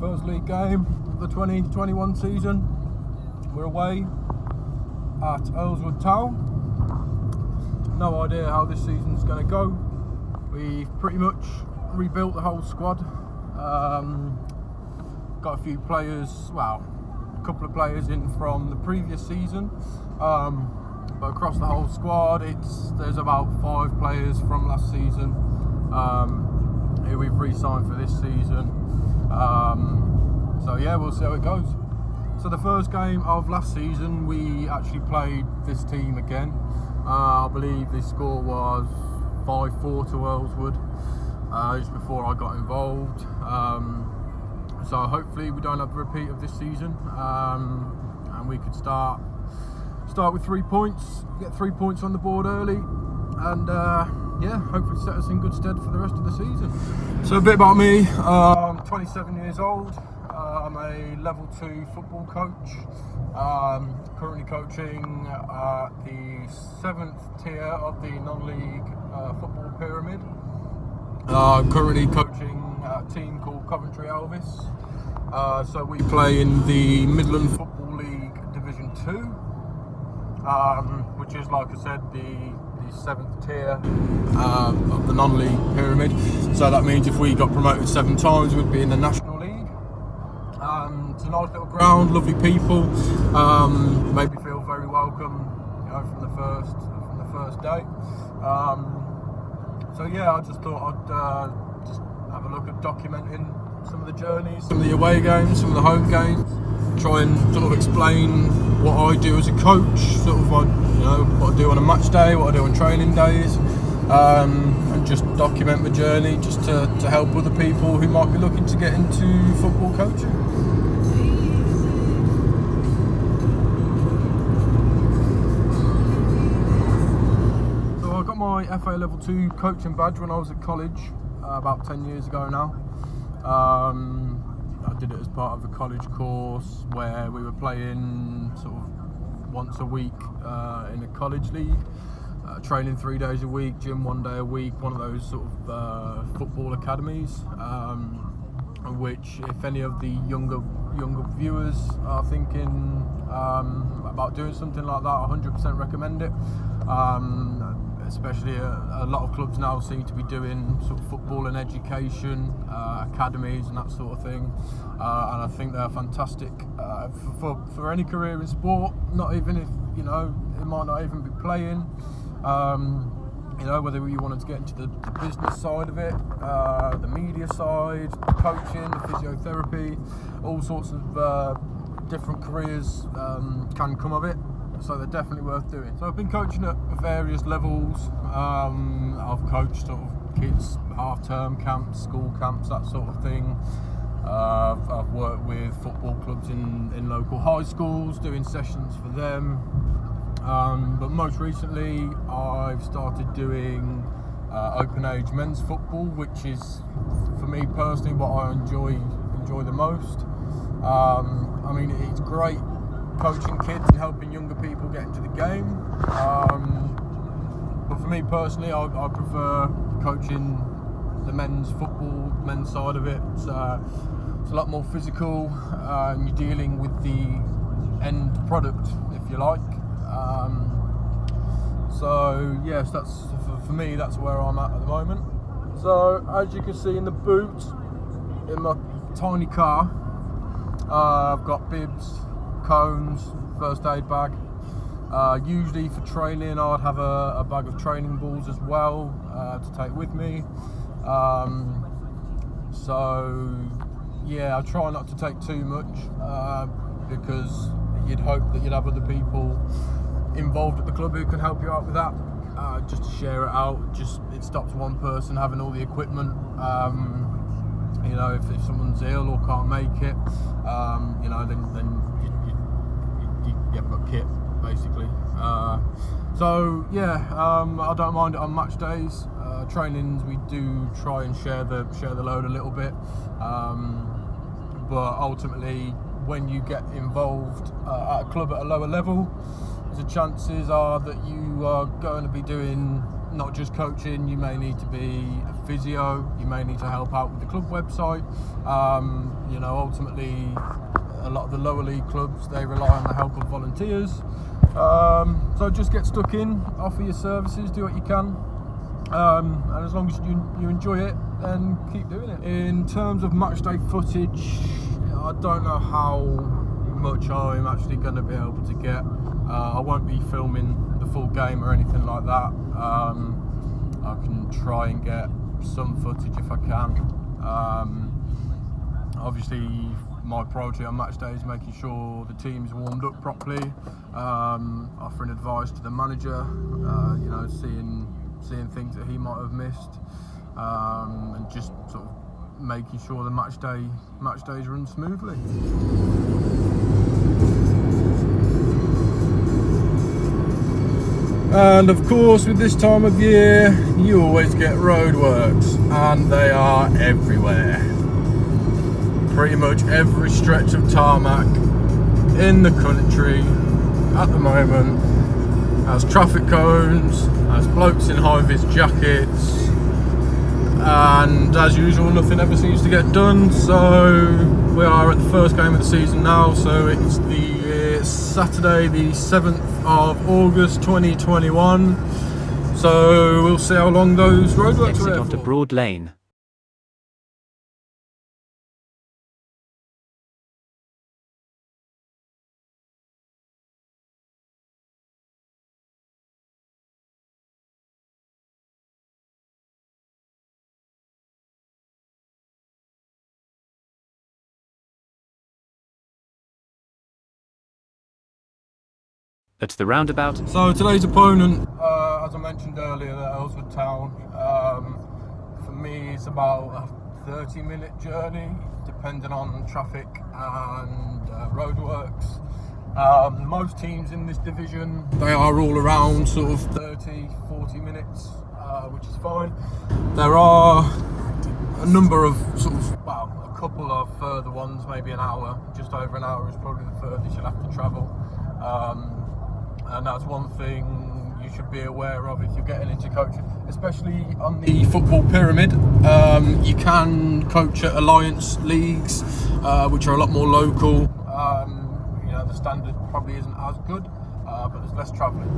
First league game of the 2021 season. We're away at Earlswood Town. No idea how this season's going to go. We've pretty much rebuilt the whole squad. Got a few players, well, a couple of players in from the previous season. But across the whole squad, there's about 5 players from last season who we've re-signed for this season. So yeah, we'll see how it goes. So the first game of last season, we actually played this team again. I believe the score was 5-4 to Earlswood just before I got involved. So hopefully we don't have a repeat of this season, and we could start with 3 points, get 3 points on the board early, and yeah, hopefully set us in good stead for the rest of the season. So a bit about me. I'm 27 years old. I'm a level 2 football coach. Currently coaching the 7th tier of the non-league football pyramid. Currently coaching a team called Coventry Elvis. So we play in the Midland Football League Division 2, which is, like I said, the 7th tier of the non-league pyramid. So that means if we got promoted 7 times, we'd be in the National League. It's a nice little ground, lovely people, made me feel very welcome, you know, from the first day. So yeah, I just thought I'd just have a look at documenting some of the journeys, some of the away games, some of the home games, try and sort of explain what I do as a coach, sort of what I do on a match day, what I do on training days, and just document my journey, just to help other people who might be looking to get into football coaching. So I got my FA Level 2 coaching badge when I was at college, about 10 years ago now. I did it as part of a college course where we were playing sort of once a week in a college league, training 3 days a week, gym 1 day a week, one of those sort of football academies, which, if any of the younger viewers are thinking about doing something like that, I 100% recommend it. Especially a lot of clubs now seem to be doing sort of football and education academies and that sort of thing, and I think they're fantastic for any career in sport. Not even if it might not even be playing. Whether you wanted to get into the business side of it, the media side, the coaching, the physiotherapy, all sorts of different careers can come of it. So they're definitely worth doing. So I've been coaching at various levels. I've coached sort of kids half-term camps, school camps, that sort of thing. I've worked with football clubs in local high schools, doing sessions for them. But most recently, I've started doing open age men's football, which is, for me personally, what I enjoy the most. I mean, it's great coaching kids and helping younger people get into the game, but for me personally, I prefer coaching the men's side of it. It's a lot more physical, and you're dealing with the end product, if you like. So yes, that's for me, that's where I'm at the moment. So as you can see in the boot, in my tiny car, I've got bibs, cones, first aid bag. Usually for training, I'd have a bag of training balls as well to take with me. So yeah, I try not to take too much because you'd hope that you'd have other people involved at the club who can help you out with that, just to share it out. It stops one person having all the equipment. If someone's ill or can't make it, then you haven't got kit, basically. So yeah, I don't mind it on match days. Trainings, we do try and share the load a little bit, but ultimately, when you get involved at a club at a lower level, the chances are that you are going to be doing not just coaching. You may need to be a physio, you may need to help out with the club website. You know, ultimately a lot of the lower league clubs, they rely on the help of volunteers. So just get stuck in, offer your services, do what you can, and as long as you enjoy it, then keep doing it. In terms of match day footage, I don't know how much I'm actually going to be able to get. I won't be filming the full game or anything like that. I can try and get some footage if I can. Obviously my priority on match day is making sure the team's warmed up properly, offering advice to the manager, you know, seeing things that he might have missed, and just sort of making sure the match days run smoothly. And of course, with this time of year, you always get roadworks, and they are everywhere. Pretty much every stretch of tarmac in the country at the moment has traffic cones, has blokes in high-vis jackets, and as usual, nothing ever seems to get done. So we are at the first game of the season now, so it's the Saturday the 7th of August 2021, so we'll see how long those roadworks Exit are onto for. Broad Lane. At the roundabout. So today's opponent, as I mentioned earlier, the Ellswood Town, for me it's about a 30-minute journey, depending on traffic and roadworks. Most teams in this division, they are all around sort of 30-40 minutes, which is fine. There are a number of sort of, well, a couple of further ones, maybe an hour, just over an hour is probably the furthest you'll have to travel. And that's one thing you should be aware of if you're getting into coaching, especially on the football pyramid. You can coach at alliance leagues, which are a lot more local. You know, the standard probably isn't as good, but there's less travelling.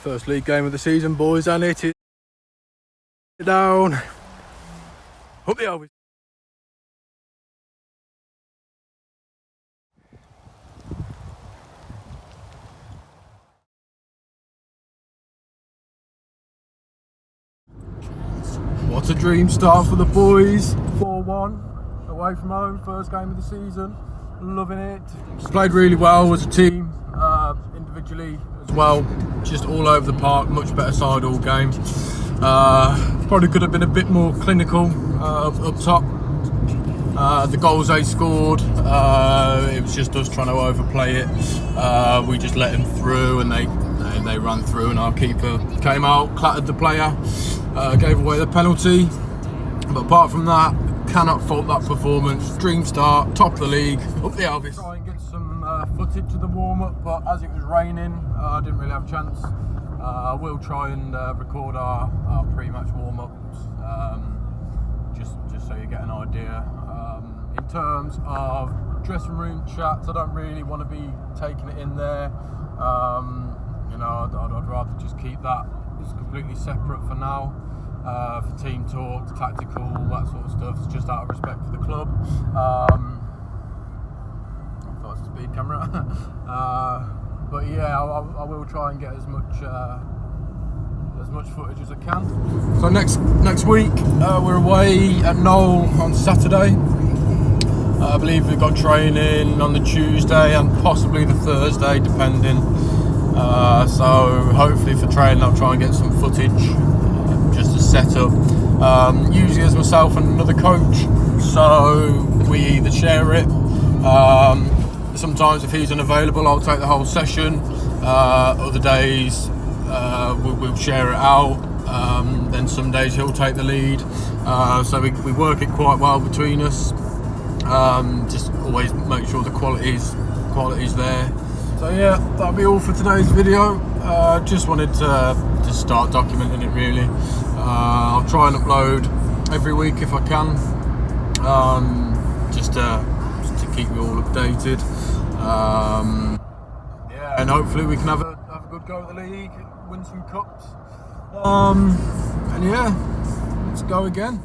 First league game of the season, boys, and it is down. Up the Always. What a dream start for the boys. 4-1 away from home, first game of the season. Loving it. Played really well as a team, individually as well. Just all over the park, much better side all game. Probably could have been a bit more clinical up top. The goals they scored, it was just us trying to overplay it. We just let them through, and they ran through, and our keeper came out, clattered the player, gave away the penalty. But apart from that, cannot fault that performance. Dream start, top of the league, up the Elvis. Try and get some footage of the warm-up, but as it was raining, I didn't really have a chance. I will try and record our pre-match warm-ups, just so you get an idea. In terms of dressing room chats, I don't really want to be taking it in there. You know, I'd rather just keep that just completely separate for now. For team talks, tactical, that sort of stuff. It's just out of respect for the club. I thought it was a speed camera. But yeah, I will try and get as much footage as I can. So next week we're away at Knoll on Saturday. I believe we've got training on the Tuesday and possibly the Thursday, depending. So hopefully for training I'll try and get some footage just to set up. Usually as myself and another coach, so we either share it. Sometimes if he's unavailable I'll take the whole session. Other days we'll share it out. Then some days he'll take the lead. So we work it quite well between us. Just always make sure the quality's there. So yeah, that'll be all for today's video. Just wanted to just start documenting it really. I'll try and upload every week if I can, just to keep you all updated. Yeah, and hopefully we can have a good go at the league, win some cups, and yeah, let's go again.